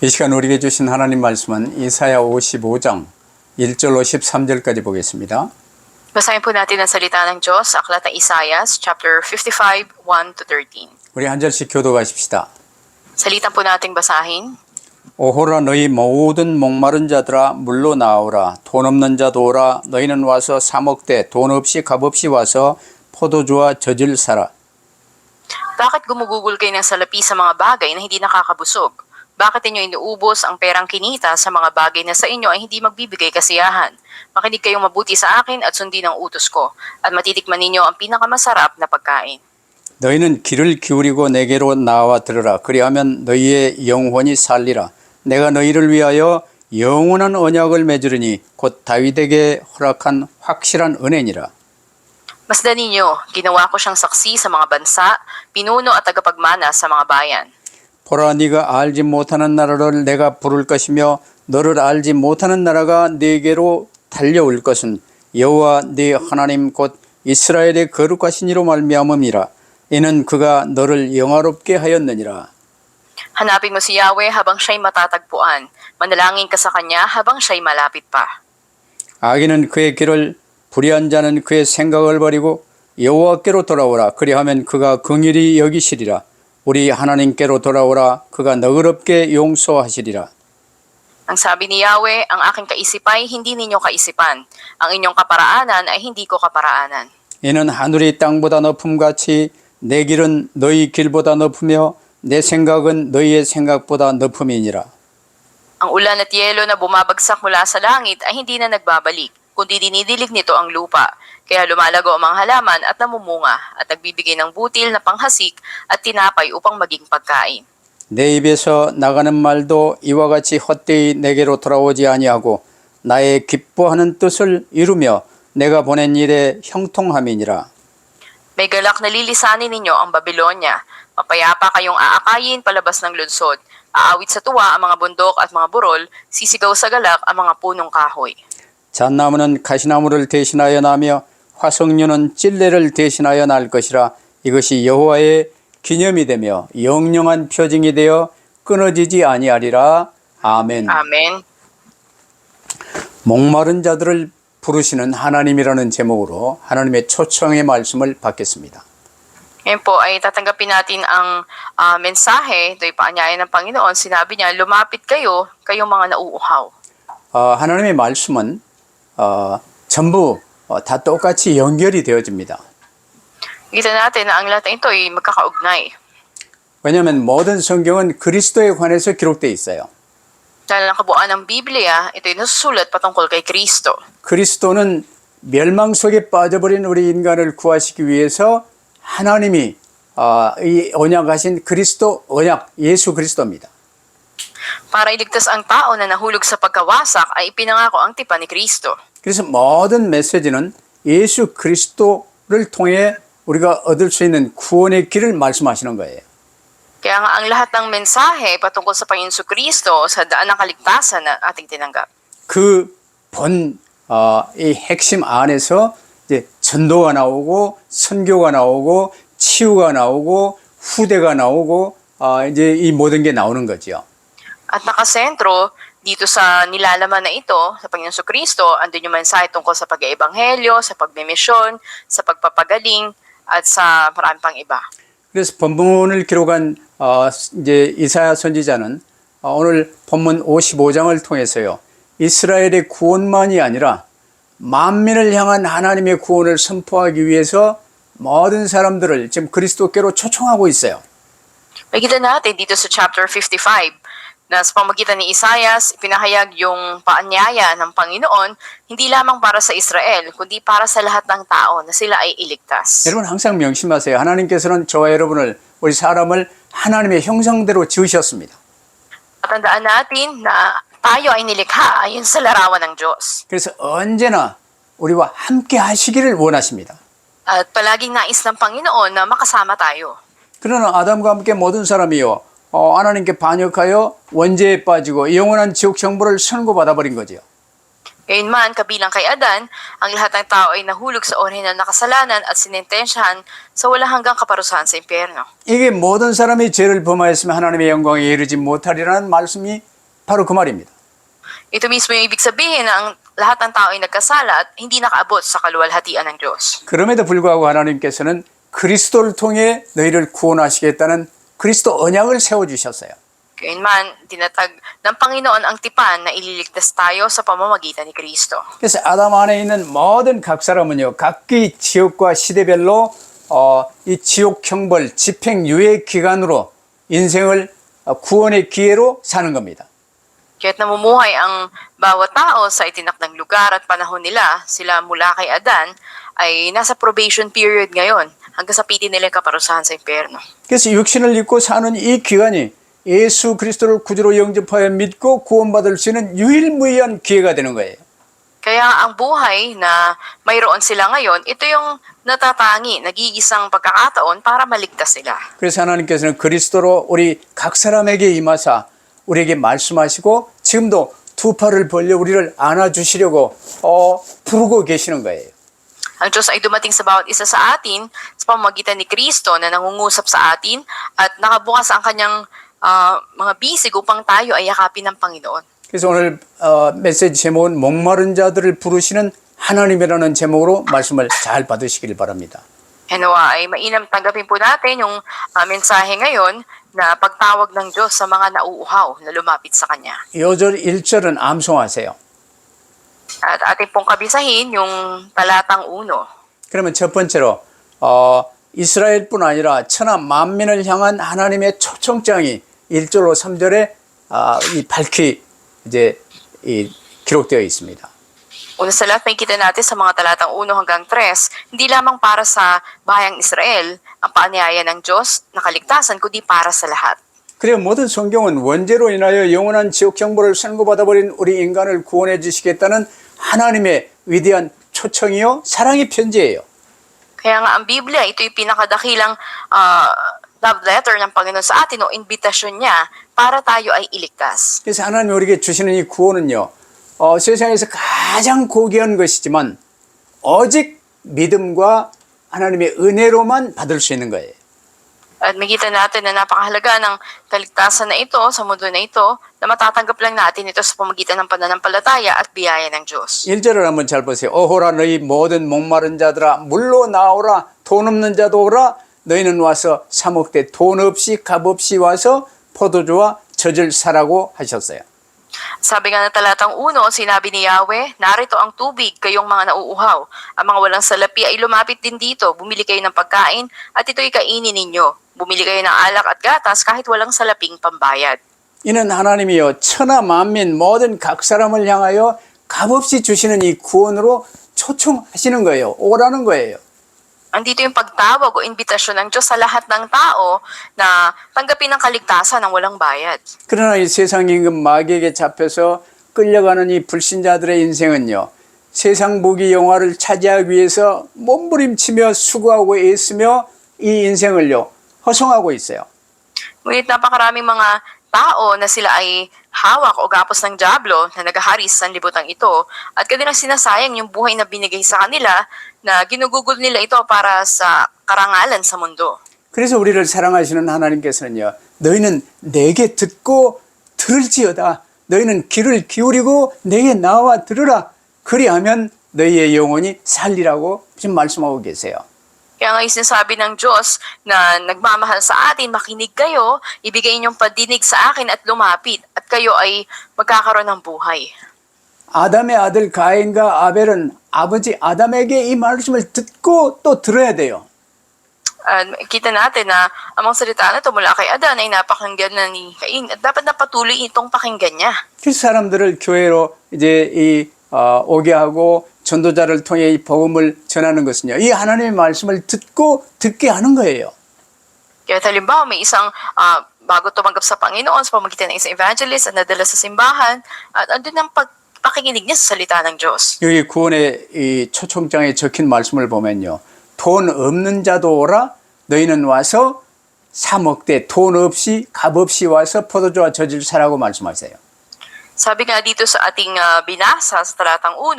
이 시간 우리에게 주신 하나님 말씀은 이사야 55장 1절로 13절까지 보겠습니다. Basahin po natin ang salita ng Diyos sa Aklat ng Isaias, chapter 55, 1-13. 우리 한 절씩 교독하십시다. Salitan po nating basahin. 오호라 너희 모든 목마른 자들아 물로 나오라. 돈 없는 자도 오라. 너희는 와서 사 먹되 돈 없이 값 없이 와서 포도주와 젖을 사라. Bakit gumugugol kayo ng salapi sa mga bagay na hindi nakakabusog? Bakit inyo inuubos ang perang kinita sa mga bagay na sa inyo ay hindi magbibigay kasiyahan? Makinig kayong mabuti sa akin at sundin ang utos ko, at matitikman ninyo ang pinakamasarap na pagkain. 너희는 귀를 기울이고 내게로 나와 들으라. 그리하면 너희의 영혼이 살리라. 내가 너희를 위하여 영원한 언약을 맺으리니 곧 다윗에게 허락한 확실한 은혜니라. Masdan ninyo, ginawa ko siyang saksi sa mga bansa, pinuno at tagapagmana sa mga bayan. 보라 네가 알지 못하는 나라를 내가 부를 것이며 너를 알지 못하는 나라가 네게로 달려올 것은 여호와 네 하나님 곧 이스라엘의 거룩하신 이로 말미암음이라. 이는 그가 너를 영화롭게 하였느니라. Hanapin mo si Yahweh habang siya'y matatagpuan. Manalangin ka sa Kanya habang siya'y malapit pa. 악인은 그의 길을 불의한 자는 그의 생각을 버리고 여호와께로 돌아오라. 그리하면 그가 긍휼히 여기시리라. 우리 하나님께로 돌아오라. 그가 너그럽게 용서하시리라. Ang sabi ni Yahweh, ang aking kaisipay hindi ninyo kaisipan. Ang inyong kaparaanan ay hindi ko kaparaanan. 이는 하늘이 땅보다 높음같이 내 길은 너희 길보다 높으며 내 생각은 너희의 생각보다 높음이니라. Ang ulan at yelo na bumabagsak mula sa langit ay hindi na nagbabalik, kundi dinidilig nito ang lupa. Kaya lumalago ang mga halaman at namumunga at nagbibigay ng butil na panghasik at tinapay upang maging pagkain. 내 입에서 나가는 말도 이와 같이 헛되이 내게로 돌아오지 아니하고 나의 기뻐하는 뜻을 이루며 내가 보낸 일에 형통함이니라. May galak na lilisanin ninyo ang Babylonia. Mapayapa kayong aakayin palabas ng lunsod. Aawit sa tuwa ang mga bundok at mga burol, sisigaw sa galak ang mga punong kahoy. 잣나무는 가시나무를 대신하여 나며 화석류는 찔레를 대신하여 날 것이라. 이것이 여호와의 기념이 되며 영영한 표징이 되어 끊어지지 아니하리라. 아멘. Amen. 목마른 자들을 부르시는 하나님이라는 제목으로 하나님의 초청의 말씀을 받겠습니다. Ngayon po ay tatanggapin natin ang mensahe, ito'y paanyaya ng Panginoon. Sinabi niya, lumapit kayo, kayong mga nauuhaw. 하나님의 말씀은 전부 다 똑같이 연결이 되어집니다. Kita natin na ang lahat ng ito ay magkakaugnay. 왜냐하면 모든 성경은 그리스도에 관해서 기록되어 있어요. Dahil ang kabuuan ng Biblia, ito'y nasusulat patungkol kay Kristo. 그리스도는 멸망 속에 빠져버린 우리 인간을 구하시기 위해서 하나님이 이 언약하신 그리스도 언약 예수 그리스도입니다. Para iligtas ang tao na nahulog sa pagkawasak ay ipinangako ang tipan ni Kristo. 그래서 모든 메시지는 예수 그리스도를 통해 우리가 얻을 수 있는 구원의 길을 말씀하시는 거예요. Kaya nga ang lahat ng mensahe patungkol sa Panginoon Kristo sa daan ng kaligtasan na ating tinanggap. 이 핵심 안에서 이제 전도가 나오고 선교가 나오고 치유가 나오고 후대가 나오고 이제 이 모든 게 나오는 거죠. At nakasentro dito sa nilalaman na ito sa Panginoon Kristo, andun yung mensahe tungkol sa pag-eebanghelyo, sa pagmimisyon, sa pagpapagaling at sa marami pang iba. 그래서 본문을 기록한 이제 이사야 선지자는 오늘 본문 55장을 통해서요. 이스라엘의 구원만이 아니라 만민을 향한 하나님의 구원을 선포하기 위해서 모든 사람들을 지금 그리스도께로 초청하고 있어요. Makikita natin dito sa chapter 55 na sa pamagitan ni Isaias, ipinahayag yung paanyaya ng Panginoon hindi lamang para sa Israel, kundi para sa lahat ng tao na sila ay iligtas. 여러분 항상 명심하세요. 하나님께서는 저와 여러분을 우리 사람을 하나님의 형상대로 지으셨습니다. Tandaan natin na tayo ay nilikha ayon sa larawan ng Diyos. 그래서 언제나 우리와 함께 하시기를 원하십니다. At palaging nais ng Panginoon na makasama tayo. 그러나 아담과 함께 모든 사람이요. 하나님께 반역하여 원죄에 빠지고 영원한 지옥 형벌을 선고받아 버린 거죠. Gayunman, kabilang kay Adan, ang lahat ng tao ay nahulog sa orihinal na kasalanan at sinintensyahan sa walang hanggang kaparusahan sa impyerno. 이게 모든 사람이 죄를 범하였으면 하나님의 영광에 이르지 못하리라는 말씀이 바로 그 말입니다. Ito mismo yung ibig sabihin na ang lahat ng tao ay nagkasala at hindi nakaabot sa kaluwalhatian ng Diyos. 그럼에도 불구하고 하나님께서는 그리스도를 통해 너희를 구원하시겠다는 그리스도 언약을 세워주셨어요. Gayunman, tinatag ng Panginoon ang tipan na ililigtas tayo sa pamamagitan ni Kristo. 그래서 아담 안에 있는 모든 각 사람은요, 각기 지역과 시대별로 이 지옥 형벌 집행 유예 기간으로 인생을 구원의 기회로 사는 겁니다. Kaya't namumuhay ang bawat tao sa itinakdang lugar at panahon nila, sila mula kay Adan, ay nasa probation period ngayon hanggang sa pitin nila yung kaparusahan sa impyerno. 그래서 육신을 입고 사는 이 기간이 예수 그리스도를 구주로 영접하여 믿고 구원받을 수 있는 유일무이한 기회가 되는 거예요. Kaya ang buhay na mayroon sila ngayon, ito yung natatangi, nag-iisang pagkakataon para maligtas sila. 그래서 하나님께서는 그리스도로 우리 각 사람에게 임하사 우리에게 말씀하시고 지금도 두 팔을 벌려 우리를 안아주시려고 부르고 계시는 거예요. Ang Diyos ay dumating sa bawat isa sa atin sa pamamagitan ni Kristo na nangungusap sa atin at nakabukas ang kanyang mga bisig upang tayo ay yakapin ng Panginoon. 그래서 오늘 메시지 제목은 목마른 자들을 부르시는 하나님이라는 제목으로 말씀을 잘 받으시길 바랍니다. Nawa ay mainam tanggapin po natin yung mensahe ngayon na pagtawag ng Diyos sa mga nauuhaw na lumapit sa Kanya. 2절 1절은 암송하세요. At ating pong kabisahin yung talatang 1. 그러면 첫 번째로 이스라엘뿐 아니라 천하 만민을 향한 하나님의 초청장이 1절로 3절에 이 밝히 이제 기록되어 있습니다. Una sa lahat, makikita natin sa mga talatang 1 hanggang 3, hindi lamang para sa bayang Israel ang paanyaya ng Diyos na kaligtasan, kundi para sa lahat. 그래요. 모든 성경은 원죄로 인하여 영원한 지옥 형벌을 선고받아버린 우리 인간을 구원해 주시겠다는 하나님의 위대한 초청이요 사랑의 편지예요. Kaya nga ang Biblia, ito yung pinakadakilang love letter ng Panginoon sa atin o imbitasyon niya para tayo ay iligtas. 그래서 하나님이 우리에게 주시는 이 구원은요. 세상에서 가장 고귀한 것이지만 오직 믿음과 하나님의 은혜로만 받을 수 있는 거예요. At makita natin na napakahalaga ng kaligtasan na ito sa mundo na ito na matatanggap lang natin ito sa pamamagitan ng pananampalataya at biyaya ng Diyos. 1절을 한번 잘 보세요. 오호라 너희 모든 목마른 자들아 물로 나오라 돈 없는 자도 오라 너희는 와서 사 먹되 돈 없이 값 없이 와서 포도주와 젖을 사라고 하셨어요. Sabi nga na talatang 1, sinabi ni Yahweh, narito ang tubig, kayong mga nauuhaw. Ang mga walang salapi ay lumapit din dito, bumili kayo ng pagkain at ito'y kainin ninyo. Bumili kayo ng alak at gatas kahit walang salaping pambayad. 이는 하나님이요 천하 만민 모든 각 사람을 향하여 값없이 주시는 이 구원으로 초청하시는 거예요. 오라는 거예요. Andito yung pagtawag o imbitasyon ng Diyos sa lahat ng tao na tanggapin ang kaligtasan ng walang bayad. 그러나 이 세상 임금 마귀에게 잡혀서 끌려가는 이 불신자들의 인생은요. 세상 무기 영화를 차지하기 위해서 몸부림치며 수고하고 애쓰며 이 인생을요. 허송하고 있어요. Ngunit napakaraming mga tao na sila ay hawak o gapos ng dyablo na naghahari sa sanlibutan ito at kanilang sinasayang yung buhay na binigay sa kanila na ginugugol nila ito para sa karangalan sa mundo. 그래서 우리를 사랑하시는 하나님께서는요. 너희는 내게 듣고 들을지어다. 너희는 귀를 기울이고 내게 나와 들으라. 그리하면 너희의 영혼이 살리라고 지금 말씀하고 계세요. Kaya nga sinasabi ng Diyos na nagmamahal sa atin, makinig kayo, ibigay inyong padinig sa akin at lumapit at kayo ay magkakaroon ng buhay. 아담의 아들 가인과 아벨은 아버지 아담에게 이 말씀을 듣고 또 들어야 돼요. Kita natin na ang mga salita na ito mula kay Adan ay napakinggan na ni Cain at dapat na patuloy itong pakinggan niya. 그 사람들을 교회로 이제 오게 하고 전도자를 통해 이 복음을 전하는 것은요. 이 하나님의 말씀을 듣게 하는 거예요. Kaya halimbawa may isang bago tumanggap sa Panginoon sa pamamagitan ng isang evangelist at nadala sa simbahan at andun ang pakikinig niya sa salita ng Diyos. 여기 구원의 이 초청장에 적힌 말씀을 보면요. 돈 없는 자도 오라 너희는 와서 사 먹되 돈 없이 값 없이 와서 포도주와 젖을 사라고 말씀하세요. Sabi nga dito sa ating binasa sa talatang 1,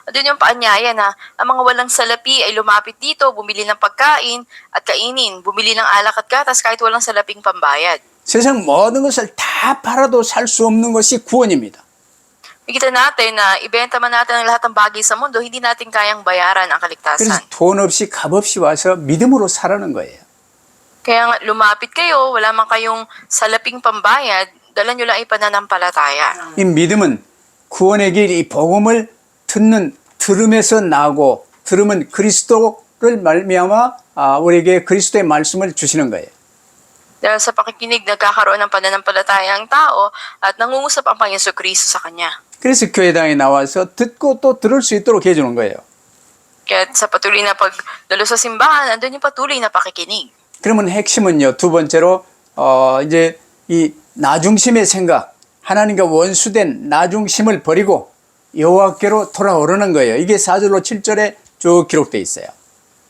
doon yung paanyaya na ang mga walang salapi ay lumapit dito, bumili ng pagkain at kainin, bumili ng alak at gatas kahit walang salaping pambayad. 세상 모든 것을 다 팔아도 살 수 없는 것이 구원입니다. Nakita natin na ibenta man natin ang lahat ng bagay sa mundo, hindi natin kayang bayaran ang 그래서 kaligtasan. 돈 없이 값 없이 와서 믿음으로 살아는 거예요. Kaya nga, lumapit kayo, wala man kayong salaping pambayad, dala nyo lang ay pananampalataya. 이 믿음은 구원의 길, 이 복음을 들음에서 나고 들음은 그리스도를 말미암아 우리에게 그리스도의 말씀을 주시는 거예요. Dahil sa pakikinig, nagkakaroon ng pananampalataya ang tao at nangungusap ang Panginoon Kristo sa Kanya. 그래서 교회당에 나와서 듣고 또 들을 수 있도록 해주는 거예요. Kaya sa patuloy na pagdalo sa simbahan, andun yung patuloy na pakikinig. 그러면 핵심은요, 두 번째로 이제 이 나중심의 생각, 하나님과 원수된 나중심을 버리고 여호와께로 돌아오르는 거예요. 이게 4절로 7절에 쭉 기록되어 있어요.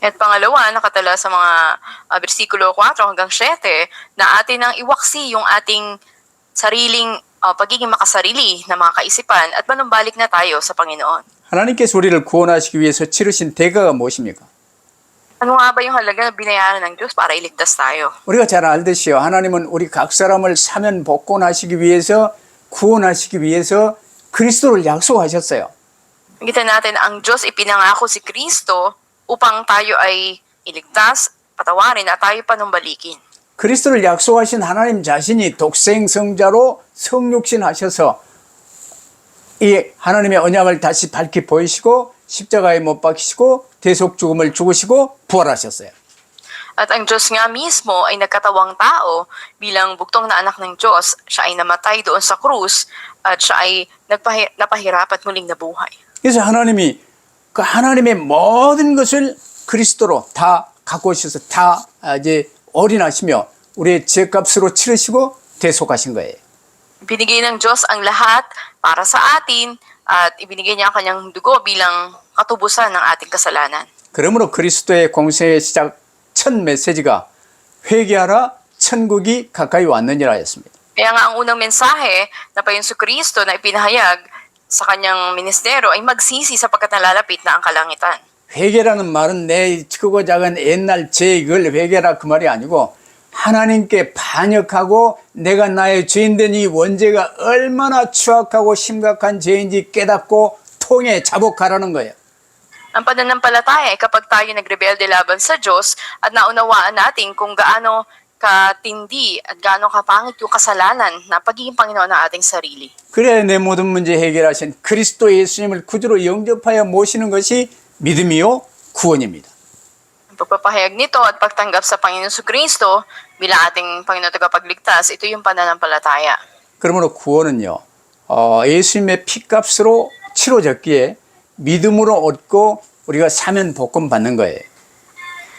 At pangalawa, nakatala sa mga versikulo 4 hanggang 7, na atin nang iwaksi yung ating sariling pagiging makasarili na mga kaisipan at manumbalik na tayo sa Panginoon. 하나님께서 우리를 구원하시기 위해서 치르신 대가가 무엇입니까? Ano nga ba yung halaga na binayaran ng Diyos para iligtas tayo? 우리가 잘 알듯이요. 하나님은 우리 각 사람을 사면 복권하시기 위해서 구원하시기 위해서 그리스도를 약속하셨어요. Nakita natin ang Diyos ipinangako si Kristo upang tayo ay iligtas, patawarin at tayo panumbalikin. 그리스도를 약속하신 하나님 자신이 독생성자로 성육신하셔서 이 하나님의 언약을 다시 밝히 보이시고 십자가에 못 박히시고 대속 죽음을 죽으시고 부활하셨어요. At ang Diyos nga mismo ay nagkatawang tao bilang buktong na anak ng Diyos. Siya ay namatay doon sa krus at siya ay napahirap at muling nabuhay. 그래서 하나님이 그 하나님의 모든 것을 그리스도로 다 갖고 오셔서 다 이제 올인하시며 우리의 죄값으로 치르시고 대속하신 거예요. Binigay ng Diyos ang lahat para sa atin at ibinigay niya ang kanyang dugo bilang katubusan ng ating kasalanan. 그러므로 그리스도의 공생의 시작 첫 메시지가 회개하라 천국이 가까이 왔느니라 였습니다. Kaya nga ang unang mensahe na Panginoon Kristo na ipinahayag sa kanyang ministeryo ay magsisi sapagkat nalalapit na ang kalangitan. 회개라는 말은 내 크고 작은 옛날 죄 이걸 회개라 그 말이 아니고 하나님께 반역하고 내가 나의 죄인된 이 원죄가 얼마나 추악하고 심각한 죄인지 깨닫고 통해 자복하라는 거예요. Ang pananampalataya ay kapag tayo nagrebelde laban sa Diyos at naunawaan natin kung gaano katindi at gaano kapangit yung kasalanan na pagiging Panginoon ng ating sarili. 그래야 내 모든 문제 해결하신 그리스도 예수님을 구주로 영접하여 모시는 것이 믿음이요 구원입니다. Ang pagpapahayag nito at pagtanggap sa Panginoon Kristo bilang ating Panginoon tagapagligtas, ito yung pananampalataya. 그러므로 구원은요, 예수님의 피값으로 치러졌기에 믿음으로 얻고 우리가 사면 복권 받는 거예요.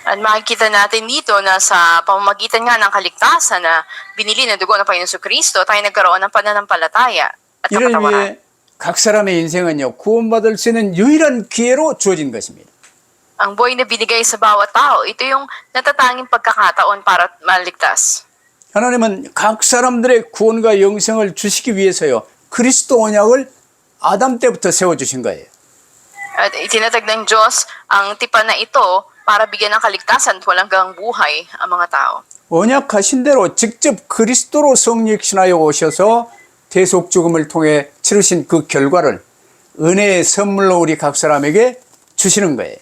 At makikita natin dito na sa pamamagitan nga ng kaligtasan na binili ng dugo ng Panginoon Kristo, tayo nagkaroon ng pananampalataya at 이를 kapatawaran. 위해 각 사람의 인생은요, 구원받을 수 있는 유일한 기회로 주어진 것입니다. Ang buhay na binigay sa bawat tao, ito yung natatanging pagkakataon para maligtas. 하나님은 각 사람들의 구원과 영생을 주시기 위해서요, 그리스도 언약을 아담 때부터 세워주신 거예요. At itinatag ng Diyos ang tipan na ito para bigyan ng kaligtasan at walang hanggang buhay ang mga tao. 언약하신 대로 직접 그리스도로 성육신하여 오셔서 대속 죽음을 통해 치르신 그 결과를 은혜의 선물로 우리 각 사람에게 주시는 거예요.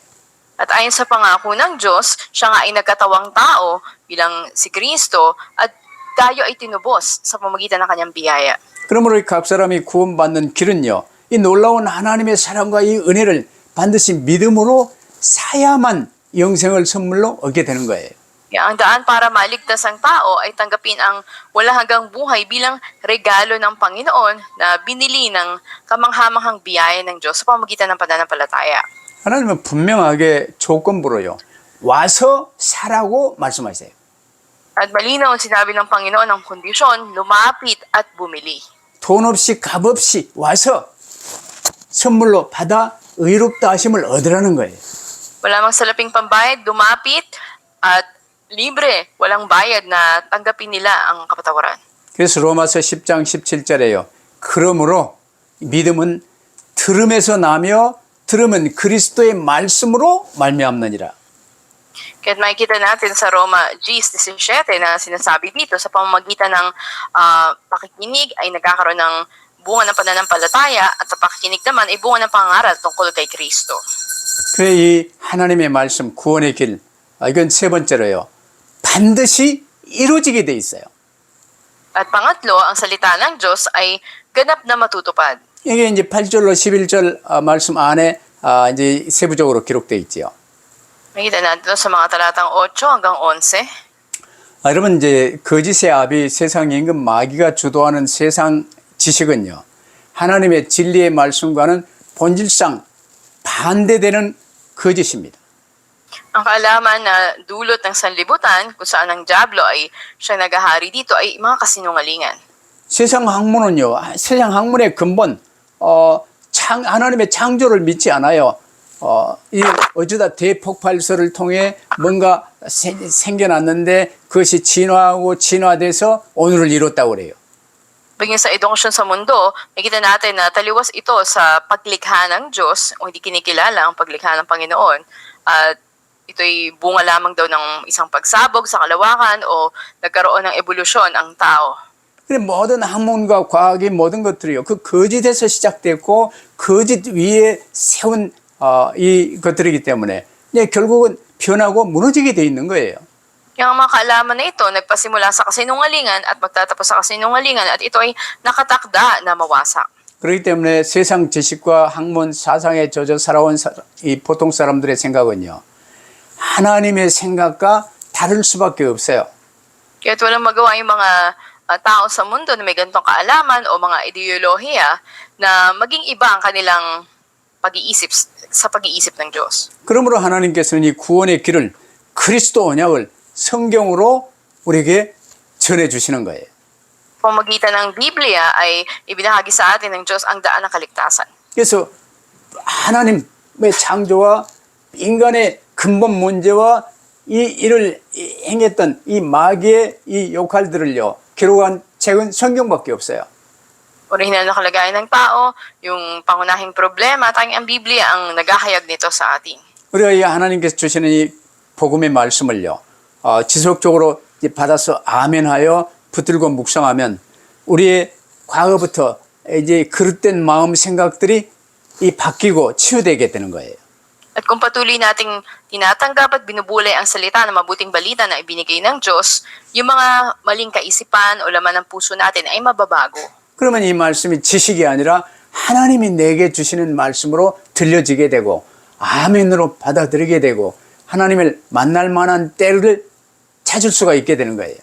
At ayon sa pangako ng Diyos, siya nga ay nagkatawang tao bilang si Kristo at tayo ay tinubos sa pamamagitan ng kanyang biyaya. 그러므로 이 각 사람이 구원받는 길은요, 이 놀라운 하나님의 사랑과 이 은혜를 반드시 믿음으로 사야만 영생을 선물로 얻게 되는 거예요. Kaya ang daan para maligtas ang tao ay tanggapin ang wala hanggang buhay bilang regalo ng Panginoon na binili ng kamanghamanghang biyaya ng Diyos sa pamamagitan ng pananampalataya. 하나님은 분명하게 조건부로요, 와서 사라고 말씀하세요. At malinaw ang sinabi ng Panginoon ng kondisyon, lumapit at bumili. 돈 없이 값 없이 와서 선물로 받아 의롭다 하심을 얻으라는 거예요. Wala mang salaping pambayad, lumapit at libre, walang bayad na tanggapin nila ang kapatawaran. 그래서 로마서 10장 17절에요. 그러므로 믿음은 들음에서 나며 들음은 그리스도의 말씀으로 말미암느니라. Kaya't makikita natin sa Roma 10:17 na sinasabi dito, sa pamamagitan ng pakikinig ay nagkakaroon ng bunga ng pananampalataya at sa pakikinig naman ay bunga ng pangaral tungkol kay Kristo. 그래 이 하나님의 말씀 구원의 길 이건 세 번째로요. 반드시 이루어지게 돼 있어요. At pangatlo, ang salita ng Diyos ay ganap na matutupad. 이게 이제 8절로 11절 말씀 안에 이제 세부적으로 기록되어 있지요. Makita natin sa mga talatang 8 hanggang 11. 여러분 이제 거짓의 아비 세상 임금 마귀가 주도하는 세상 지식은요. 하나님의 진리의 말씀과는 본질상 반대되는 거짓입니다. Ang kaalaman na dulot ng sanlibutan kung saan ang Diablo ay siya naghahari dito ay mga kasinungalingan. 세상 학문은요. 세상 학문의 근본 하나님의 창조를 믿지 않아요. 이 어쩌다 대폭발설을 통해 뭔가 생겨났는데 그것이 진화하고 진화돼서 오늘을 이뤘다고 그래요. Bigyan sa edukasyon sa mundo, nakita natin na taliwas ito sa paglikha ng Diyos o hindi kinikilala ang paglikha ng Panginoon. At ito'y bunga lamang daw ng isang pagsabog sa kalawakan o nagkaroon ng evolusyon ang tao. 근데 모든 학문과 과학의 모든 것들이요. 그 거짓에서 시작됐고 거짓 위에 세운 이 것들이기 때문에 결국은 변하고 무너지게 돼 있는 거예요. Yung mga kaalaman na ito nagpasimula sa kasinungalingan at magtatapos sa kasinungalingan at ito ay nakatakda na mawasak. 그렇기 때문에 세상 지식과 학문 사상에 젖어 살아온 이 보통 사람들의 생각은요. 하나님의 생각과 다를 수밖에 없어요. Kaya't walang magawa yung mga tao sa mundo na may ganitong kaalaman o mga ideolohiya na maging iba ang kanilang pag-iisip sa pag-iisip ng Diyos. 그러므로 하나님께서는 이 구원의 길을 그리스도 언약을 성경으로 우리에게 전해주시는 거예요. Pamagitan ng Biblia ay ibinahagi sa atin ng Diyos ang daan ng kaligtasan. 그래서 하나님의 창조와 인간의 근본 문제와 이 일을 행했던 이 마귀의 이 역할들을요 기록한 책은 성경밖에 없어요. Orihinal na kalagayan ng tao, yung pangunahing problema, tanging ang Biblia ang naghahayag nito sa atin. 우리가 이 하나님께서 주시는 이 복음의 말씀을요 지속적으로 받아서 아멘하여 붙들고 묵상하면 우리의 과거부터 이제 그릇된 마음 생각들이 이 바뀌고 치유되게 되는 거예요. At kung patuloy nating tinatanggap at binubulay ang salita ng mabuting balita na ibinigay ng Diyos, yung mga maling kaisipan o laman ng puso natin ay mababago. 그러면 이 말씀이 지식이 아니라 하나님이 내게 주시는 말씀으로 들려지게 되고 아멘으로 받아들이게 되고 하나님을 만날 만한 때를 찾을 수가 있게 되는 거예요.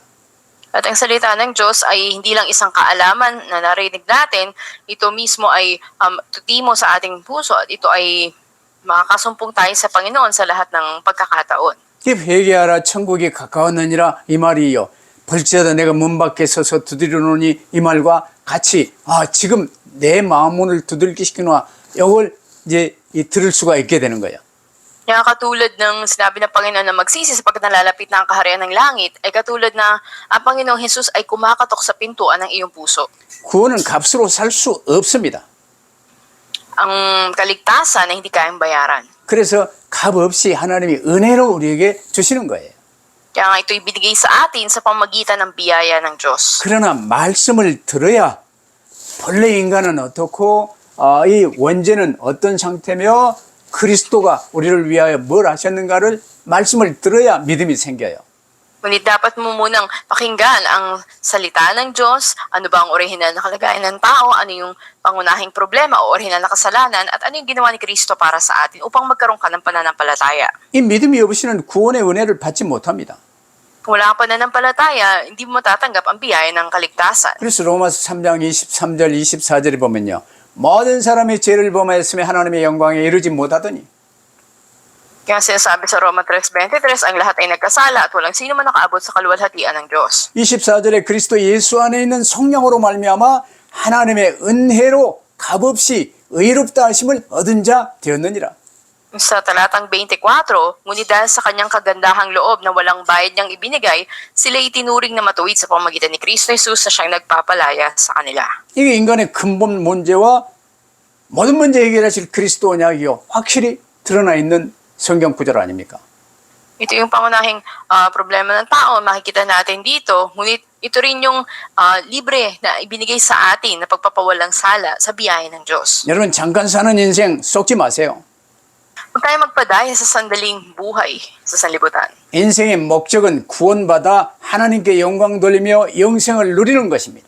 At ang salita ng Diyos ay hindi lang isang kaalaman na narinig natin, ito mismo ay tutimo sa ating puso at ito ay makakasumpong tayo sa Panginoon sa lahat ng pagkakataon. 이 회개하라 천국이 가까웠느니라 이 말이요. 벌지어다 내가 문 밖에 서서 두드리노니 이 말과 같이 지금 내 마음문을 두들기 시키노라 이걸 이제 들을 수가 있게 되는 거예요. Kaya katulad ng sinabi ng Panginoon na magsisi sapagkat nalalapit na ang kaharian ng langit, ay katulad na ang Panginoong Jesus ay kumakatok sa pintuan ng iyong puso. 구원은 값으로 살 수 없습니다. Ang kaligtasan ay hindi kayang bayaran. 그래서 값 없이 하나님이 은혜로 우리에게 주시는 거예요. Kaya nga ito ibinigay sa atin sa pamagitan ng biyaya ng Diyos. 그러나 말씀을 들어야 본래 인간은 어떻고 이 원죄는 어떤 상태며 그리스도가 우리를 위하여 뭘 하셨는가를 말씀을 들어야 믿음이 생겨요. Ngunit dapat mo munang pakinggan ang salita ng Diyos, ano ba ang orihinal na kalagayan ng tao, ano yung pangunahing problema o orihinal na kasalanan, at ano yung ginawa ni Kristo para sa atin upang magkaroon ka ng pananampalataya. 이 믿음이 없이는 구원의 은혜를 받지 못합니다. Kung wala kang pananampalataya, hindi mo matatanggap ang biyaya ng kaligtasan. 그래서 로마서 3장 23절 24절에 보면요. 모든 사람이 죄를 범하였으며 하나님의 영광에 이르지 못하더니 Kaya sinasabi sa Roma 3:23, ang lahat ay nagkasala at walang sino man nakaabot sa kaluwalhatian ng Diyos. 24절에 그리스도 예수 안에 있는 성령으로 말미암아 하나님의 은혜로 값없이 의롭다 하심을 얻은 자 되었느니라. Sa talatang 24, ngunit dahil sa kanyang kagandahang loob na walang bayad niyang ibinigay, sila itinuring na matuwid sa pamamagitan ni Kristo Jesus na siyang nagpapalaya sa kanila. 이게 인간의 근본 문제와 모든 문제 해결하실 그리스도 언약이요 확실히 드러나 있는 성경 구절 아닙니까? Ito yung pangunahing problema ng tao, makikita natin dito. Ngunit ito rin yung libre na ibinigay sa atin na pagpapawalang sala sa biyaya ng Diyos. 여러분 잠깐 사는 인생 속지 마세요. Huwag tayo magpadaya sa sandaling buhay sa sanlibutan. 인생의 목적은 구원받아 하나님께 영광 돌리며 영생을 누리는 것입니다.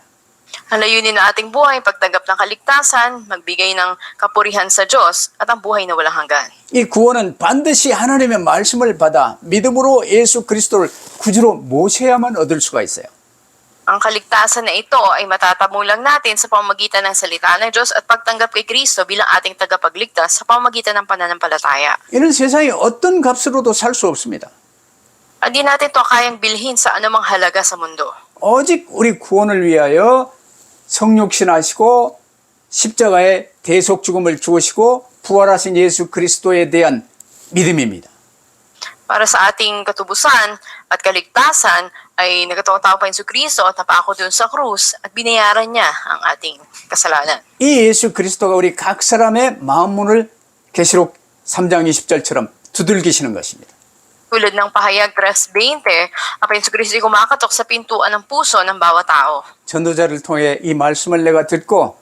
Ang layunin ng ating buhay, pagtanggap ng kaligtasan, magbigay ng kapurihan sa Diyos, at ang buhay na walang hanggan. 이 구원은 반드시 하나님의 말씀을 받아 믿음으로 예수 그리스도를 구주로 모셔야만 얻을 수가 있어요. Ang kaligtasan na ito ay matatamo lang natin sa pamamagitan ng salita ng Diyos at pagtanggap kay Kristo bilang ating tagapagligtas sa pamamagitan ng pananampalataya. 이는 세상에 어떤 값으로도 살 수 없습니다. Hindi natin ito kayang bilhin sa anumang halaga sa mundo. 오직 우리 구원을 위하여 성육신하시고 십자가에 대속 죽음을 주으시고 부활하신 예수 그리스도에 대한 믿음입니다. Para sa ating katubusan at kaligtasan ay nagkataon pa si Kristo at napako doon sa krus at binayaran niya ang ating kasalanan. 이 예수 그리스도가 우리 각 사람의 마음 문을 계시록 3장 20절처럼 두들기시는 것입니다. Tulad ng pahayag 3:20, ang Panginoon Kristo ay kumakatok sa pintuan ng puso ng bawat tao. 전도자를 통해 이 말씀을 내가 듣고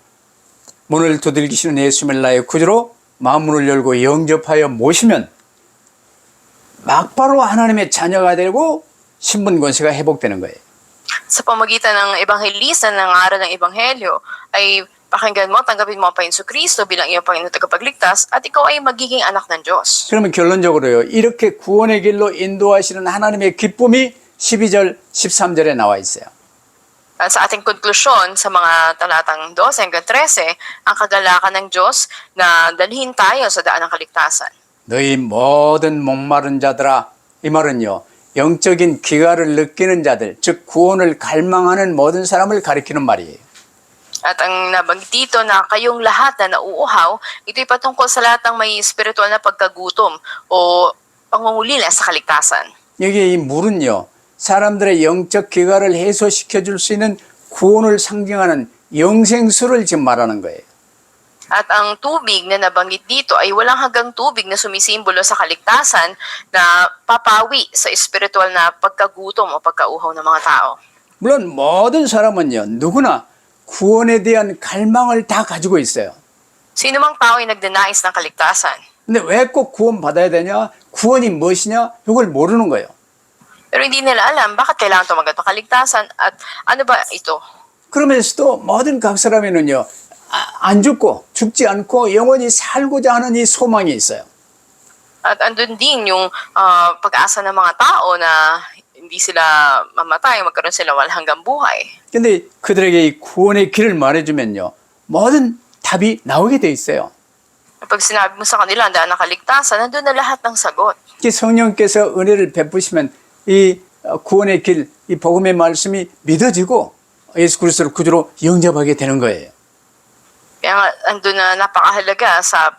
문을 두들기시는 예수님을 나의 구주로 마음 문을 열고 영접하여 모시면 막바로 하나님의 자녀가 되고 신분 권세가 회복되는 거예요. Sa pamagitan ng ebanghelista ng aral ng ebanghelyo ay pakinggan mo, tanggapin mo ang Panginoon Kristo bilang iyong Panginoon tagapagligtas at ikaw ay magiging anak ng Diyos. 그러면 결론적으로요. 이렇게 구원의 길로 인도하시는 하나님의 기쁨이 12절, 13절에 나와 있어요. At sa ating konklusyon sa mga talatang 12 hanggang 13, ang kagalakan ng Diyos na dalhin tayo sa daan ng kaligtasan. 너희 모든 목마른 자들아, 이 말은요. 영적인 기가를 느끼는 자들, 즉 구원을 갈망하는 모든 사람을 가리키는 말이에요. At ang nabanggit dito na kayong lahat na nauuhaw, ito'y patungkol sa lahat ng may spiritual na pagkagutom o pangungulila sa kaligtasan. 여기 이 물은요. 사람들의 영적 기가를 해소시켜 줄 수 있는 구원을 상징하는 영생수를 지금 말하는 거예요. At ang tubig na nabanggit dito ay walang hanggang tubig na sumisimbolo sa kaligtasan na papawi sa espiritual na pagkagutom o pagkauhaw ng mga tao. 물론 모든 사람은요. 누구나 구원에 대한 갈망을 다 가지고 있어요. Sino mang tao ay nagdanais ng kaligtasan. 근데 왜 꼭 구원 받아야 되냐? 구원이 무엇이냐? 이걸 모르는 거예요. Pero hindi nila alam bakit kailangan tumanggap ng kaligtasan at ano ba ito. 그러면서도 모든 각 사람에는요. 안 죽고 죽지 않고 영원히 살고자 하는 이 소망이 있어요. At andun din yung pag-asa ng mga tao na hindi sila mamatay, magkaroon sila walang hanggang buhay. 근데 그들에게 이 구원의 길을 말해주면요. 모든 답이 나오게 돼 있어요. Pag sinabi mo sa kanila ang daan ng kaligtasan, nandun na lahat ng sagot. 특히 성령께서 은혜를 베푸시면 이 구원의 길, 이 복음의 말씀이 믿어지고 예수 그리스도를 구주로 영접하게 되는 거예요. Kaya nga, andun na napakahalaga sa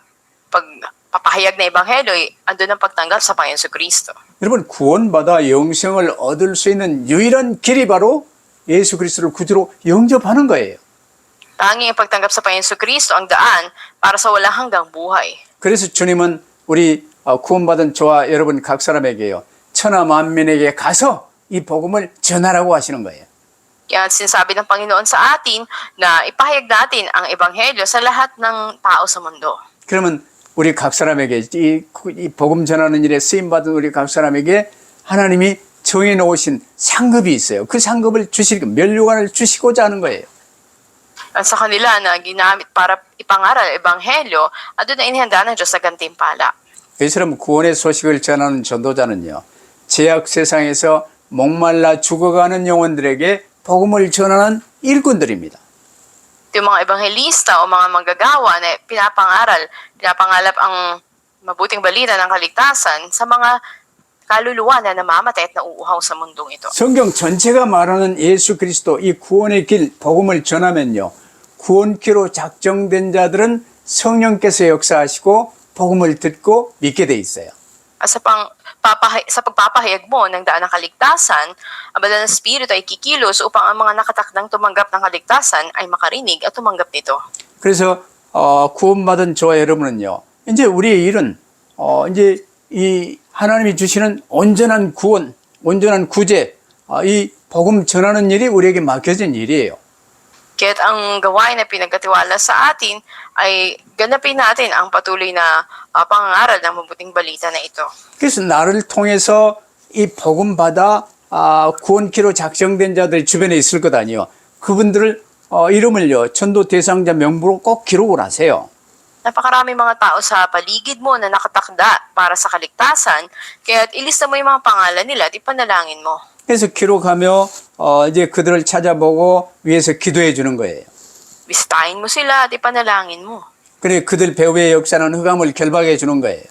pagpapahayag na ebanghelyo, andun ang pagtanggap sa Panginoon Kristo. 여러분 구원받아 영생을 얻을 수 있는 유일한 길이 바로 예수 그리스도를 구주로 영접하는 거예요. Tanging ang pagtanggap sa Panginoon Kristo ang daan para sa walang hanggang buhay. 그래서 주님은 우리 구원받은 저와 여러분 각 사람에게요. 천하 만민에게 가서 이 복음을 전하라고 하시는 거예요. Kaya sinasabi ng Panginoon sa atin na ipahayag natin ang ebanghelyo sa lahat ng tao sa mundo. 그러면 우리 각 사람에게 이 복음 전하는 일에 쓰임받은 우리 각 사람에게 하나님이 정해놓으신 상급이 있어요. 그 상급을 면류관을 주시고자 하는 거예요. At sa kanila na ginamit para ipangaral ang ebanghelyo, andun na inihanda ng Diyos sa gantimpala. 이처럼 구원의 소식을 전하는 전도자는요. 죄악 세상에서 목말라 죽어가는 영혼들에게 복음을 전하는 일꾼들입니다. Yung mga ebanghelista o mga manggagawa na pinapangalap ang mabuting balita ng kaligtasan sa mga kaluluwa na namamatay at nauuhaw sa mundong ito. 성경 전체가 말하는 예수 그리스도 이 구원의 길 복음을 전하면요. 구원기로 작정된 자들은 성령께서 역사하시고 복음을 듣고 믿게 돼 있어요. At sa pagpapahayag mo ng daan ng kaligtasan, ang banal na Espiritu ay kikilos upang ang mga nakatakdang tumanggap ng kaligtasan ay makarinig at tumanggap nito. 그래서 구원받은 저와 여러분은요. 이제 우리의 일은 이제 이 하나님이 주시는 온전한 구원, 온전한 구제, 이 복음 전하는 일이 우리에게 맡겨진 일이에요. Kaya't ang gawain na pinagkatiwala sa atin ay ganapin natin ang patuloy na pangangaral ng mabuting balita na ito. 그래서 나를 통해서 이 복음 받아 구원키로 작정된 자들이 주변에 있을 것 아니에요. 그분들을 이름을요 전도 대상자 명부로 꼭 기록을 하세요. Napakarami mga tao sa paligid mo na nakatakda para sa kaligtasan, kaya't ilista mo yung mga pangalan nila at ipanalangin mo. 그래서 기록하며 이제 그들을 찾아보고 위해서 기도해 주는 거예요. Bisitahin mo sila at ipanalangin mo. 그래 그들 배후의 역사는 흑암을 결박해 주는 거예요.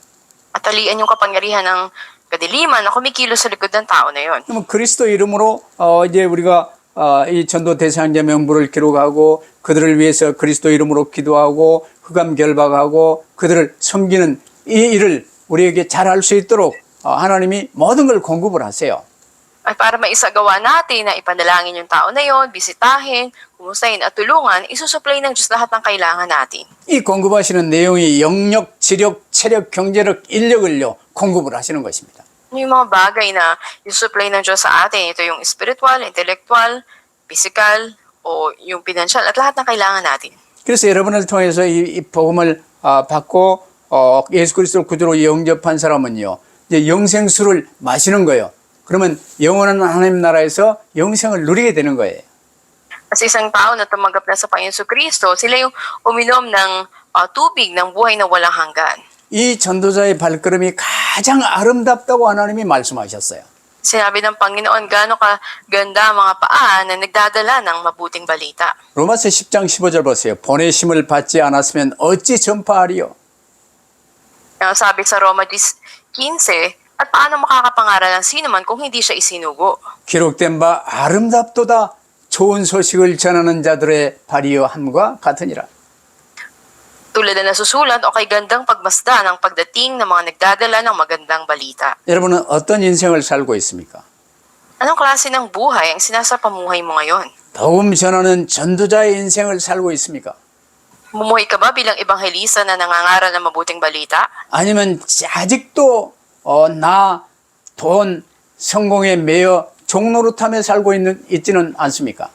At talian yung kapangyarihan ng kadiliman na kumikilos sa likod ng tao na yon. 그러면 그리스도 이름으로 이제 우리가 이 전도 대상자 명부를 기록하고 그들을 위해서 그리스도 이름으로 기도하고 흑암 결박하고 그들을 섬기는 이 일을 우리에게 잘할 수 있도록 하나님이 모든 걸 공급을 하세요. At para maisagawa natin na ipanalangin yung tao na yon, bisitahin, kumustahin at tulungan, isusupply ng Diyos lahat ng kailangan natin. 이 공급하시는 내용이 영역, 지력, 체력, 경제력, 인력을요 공급을 하시는 것입니다. Yung mga bagay na isusupply ng Diyos sa atin, ito yung spiritual, intellectual, physical, o yung financial, at lahat ng kailangan natin. 그래서 여러분을 통해서 이 복음을 받고 예수 그리스도를 구주로 영접한 사람은요 이제 영생수를 마시는 거예요. 그러면 영원한 하나님 나라에서 영생을 누리게 되는 거예요. Kasi isang tao na tumanggap na sa Panginoon Kristo, sila yung uminom ng tubig ng buhay na walang hanggan. 이 전도자의 발걸음이 가장 아름답다고 하나님이 말씀하셨어요. Sinabi ng Panginoon, gaano ka ganda ang mga paa na nagdadala ng mabuting balita. 로마서 10장 15절 보세요. 보내심을 받지 않았으면 어찌 전파하리요? Sabi sa Roma 15, at paano makakapangaral ng sino man kung hindi siya isinugo? 기록된 바 아름답도다 좋은 소식을 전하는 자들의 발이여 함과 같으니라. Tulad na nasusulat o kay gandang pagmasda ng pagdating ng mga nagdadala ng magandang balita. 여러분은 어떤 인생을 살고 있습니까? Anong klase ng buhay ang sinasapamuhay mo ngayon? 복음 전하는 전도자의 인생을 살고 있습니까? Mumuhay ka ba bilang ebanghelista na nangangaral ng mabuting balita? 아니면 아직도 나, 돈, 성공에 매여 종노릇하며 살고 있지는 않습니까?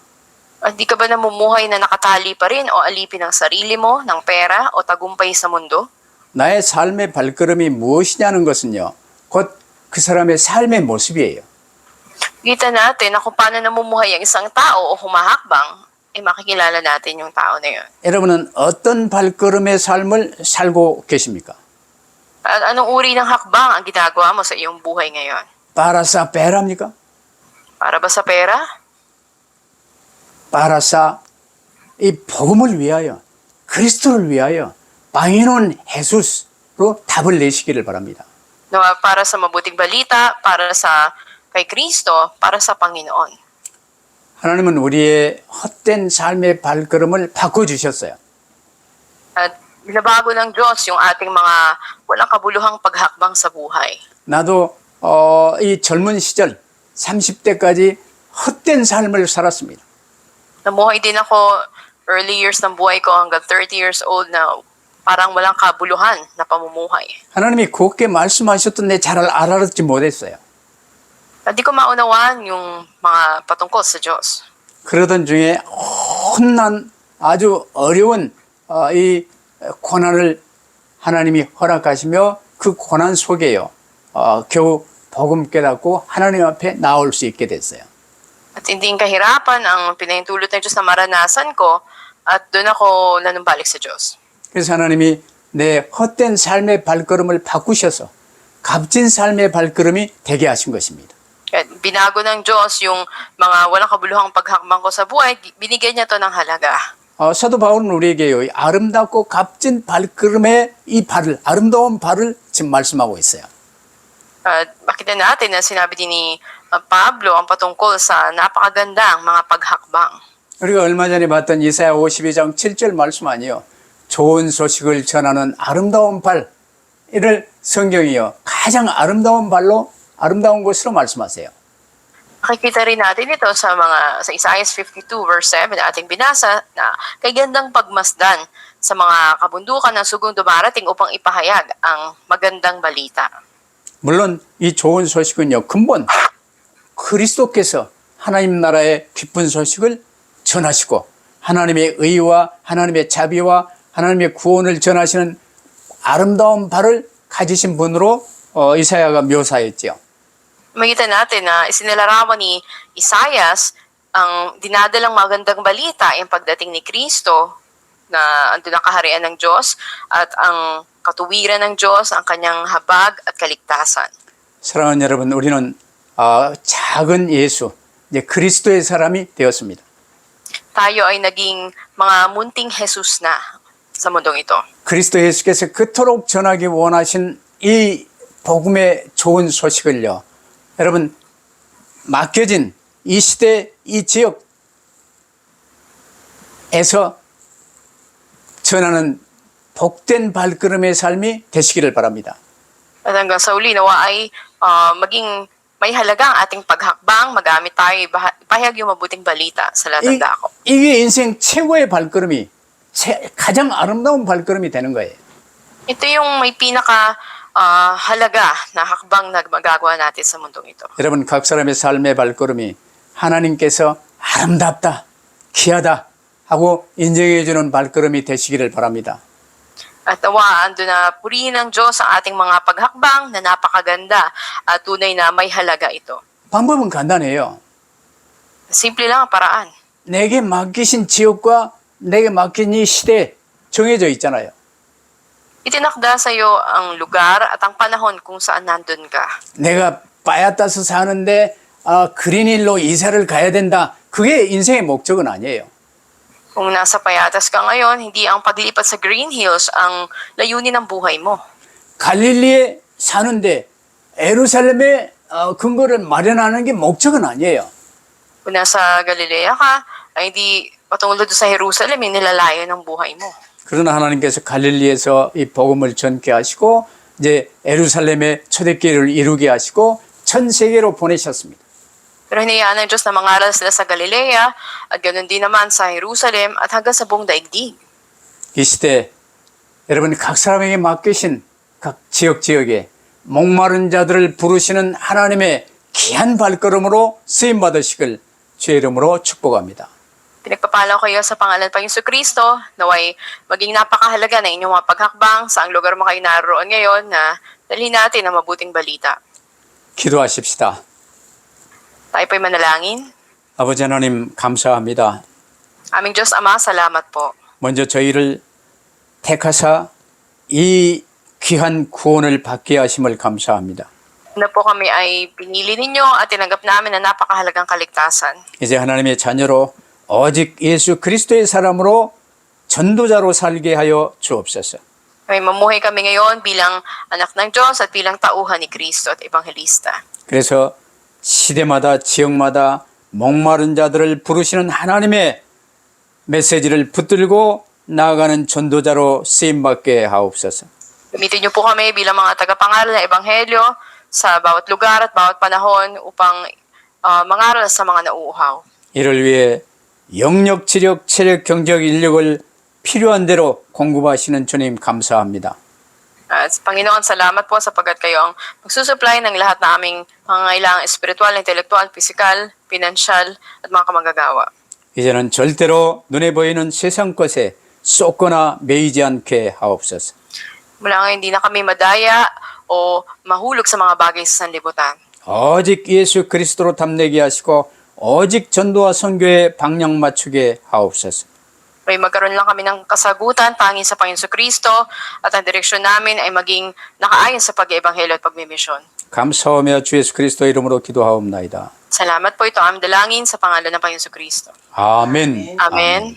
Di ka ba namumuhay na nakatali pa rin o alipin ng sarili mo, ng pera o tagumpay sa mundo? 나의 삶의 발걸음이 무엇이냐는 것은요, 곧 그 사람의 삶의 모습이에요. Kita natin na kung paano namumuhay ang isang tao o humahakbang, makikilala natin yung tao na yun. 여러분은 어떤 발걸음의 삶을 살고 계십니까? At anong uri ng hakbang ang ginagawa mo sa iyong buhay ngayon? Para sa perab니까? Para ba sa pera? Para sa 이 복음을 위하여, 그리스도를 위하여 Panginoon Jesus로 답을 내시기를 바랍니다. Na para sa mabuting balita, para sa kay Kristo, para sa Panginoon. 하나님은 우리의 헛된 삶의 발걸음을 바꿔주셨어요. At binabago ng Diyos yung ating mga walang kabuluhang paghakbang sa buhay. 나도 이 젊은 시절 30대까지 헛된 삶을 살았습니다. Namuhay din ako early years ng buhay ko hanggang 30 years old na parang walang kabuluhan na pamumuhay. 하나님이 곱게 말씀하셨던 내 잘 알아듣지 못했어요. At di ko maunawaan yung mga patungkol sa Diyos. 그러던 중에 험난 아주 어려운 이 고난을 하나님이 허락하시며 그 고난 속에요. 겨우 복음 깨닫고 하나님 앞에 나올 수 있게 됐어요. At hindi kahirapan ang pinahintulot ng Diyos na maranasan ko at doon ako nanumbalik sa Diyos. 그래서 하나님이 내 헛된 삶의 발걸음을 바꾸셔서 값진 삶의 발걸음이 되게 하신 것입니다. At binago ng Diyos yung mga walang kabuluhang paghakbang ko sa buhay, binigyan niya to ng halaga. 사도 바울은 우리에게요, 아름답고 값진 발걸음의 이 발을, 아름다운 발을 지금 말씀하고 있어요. At makita natin na sinabi din ni Pablo ang patungkol sa napakagandang mga paghakbang. 우리가 얼마 전에 봤던 이사야 52장 7절 말씀 아니에요. 좋은 소식을 전하는 아름다운 발, 이를 성경이요, 가장 아름다운 발로, 아름다운 것으로 말씀하세요. Makikita rin natin ito sa Isaiah 52 verse 7 na ating binasa na kay gandang pagmasdan sa mga kabundukan ng sugong dumarating upang ipahayag ang magandang balita. 물론 이 좋은 소식은요, 근본 그리스도께서 하나님 나라의 기쁜 소식을 전하시고 하나님의 의와 하나님의 자비와 하나님의 구원을 전하시는 아름다운 발을 가지신 분으로 이사야가 묘사했지요. Makita natin na isinilarawan ni Isaias ang dinadalang magandang balita, yung pagdating ni Kristo na andun ang kaharian ng Diyos at ang katuwiran ng Diyos, ang kanyang habag at kaligtasan. 사랑하는 여러분, 우리는 작은 예수, 이제 그리스도의 사람이 되었습니다. Tayo ay naging mga munting Jesus na sa mundong ito. 그리스도 예수께서 그토록 전하기 원하신 이 복음의 좋은 소식을요, 여러분, 맡겨진 이 시대, 이 지역에서 전하는 복된 발걸음의 삶이 되시기를 바랍니다. At hanggang sa uli, nawa ay maging may halaga ang ating paghakbang, magamit tayo, ipahayag yung mabuting balita sa lahat ng dako. 이게 인생 최고의 발걸음이, 가장 아름다운 발걸음이 되는 거예요. Ito yung may pinaka halaga na hakbang na magagawa natin sa mundong ito. 여러분, 각 사람의 삶의 발걸음이 하나님께서 아름답다, 귀하다 하고 인정해 주는 발걸음이 되시기를 바랍니다. At nawa, ando na purihin ng Diyos ang ating mga paghakbang na napakaganda at tunay na may halaga ito. 방법은 간단해요. Simple lang ang paraan. 내게 맡기신 지역과 내게 맡긴 이 시대 정해져 있잖아요. Itinakda sa iyo ang lugar at ang panahon kung saan nandun ka. 내가 빠야따서 사는데 그린힐로 이사를 가야 된다. 그게 인생의 목적은 아니에요. Kung nasa Payatas ka ngayon, hindi ang paglipat sa Green Hills ang layunin ng buhay mo. 갈릴리에 사는데 예루살렘에 근거를 마련하는 게 목적은 아니에요. Kung nasa Galilea ka, ay hindi patungkol doon sa Jerusalem, yung nilalayo ng buhay mo. 그러나 하나님께서 갈릴리에서 이 복음을 전케 하시고 이제 예루살렘의 초대교회를 이루게 하시고 전 세계로 보내셨습니다. Pero hinayaan ng Diyos na mangaral sila sa Galilea at ganoon din naman sa Jerusalem at hanggang sa buong daigdig. 이 시대 여러분 각 사람에게 맡기신 각 지역에 목마른 자들을 부르시는 하나님의 귀한 발걸음으로 쓰임 받으시길 주의 이름으로 축복합니다. Pinagpapala ko kayo sa pangalan ng Panginoon Kristo, naway maging napakahalaga na inyong mga paghakbang sa ang lugar mo kayo naroon ngayon na dalhin natin ang mabuting balita. 기도하십시다. Tayo po'y manalangin. 아버지 하나님 감사합니다. Aming Diyos Ama, salamat po. 먼저 저희를 택하사 이 귀한 구원을 받게 하심을 감사합니다. Na po kami ay pinili ninyo at tinanggap namin na napakahalagang kaligtasan. 이제 하나님의 자녀로 오직 예수 그리스도의 사람으로 전도자로 살게 하여 주옵소서. May mamuhay kami ngayon bilang anak ng Diyos at bilang tauhan ni Kristo at Ebanghelista. 그래서 시대마다 지역마다 목마른 자들을 부르시는 하나님의 메시지를 붙들고 나아가는 전도자로 쓰임받게 하옵소서. Gamitin niyo po kami bilang mga tagapangaral ng Ebanghelyo sa bawat lugar at bawat panahon upang mangaral sa mga nauuhaw. 이를 위해 영력, 지력, 체력, 경적, 인력을 필요한 대로 공급하시는 주님 감사합니다. At Panginoon, salamat po sapagkat kayo ang magsusupply ng lahat na aming pangangailangang espiritual, intelektual, pisikal, pinansyal at mga kamagagawa. 이제는 절대로 눈에 보이는 세상 것에 쏟거나 매이지 않게 하옵소서. Mula ngayon, hindi na kami madaya o mahulog sa mga bagay sa sanlibutan. 오직 예수 그리스도로 탐내게 하시고 오직 전도와 선교에 방향 맞추게 하옵소서. May magkaroon lang kami ng kasagutan pangin sa Panginoon Kristo at ang direksyon namin ay maging nakaayon sa pag-ebanghelyo at pagmimisyon. 감사하며 주 예수 그리스도 이름으로 기도하옵나이다. Salamat po ito aming dalangin sa pangalan ng Panginoon Kristo. 아멘. Amen.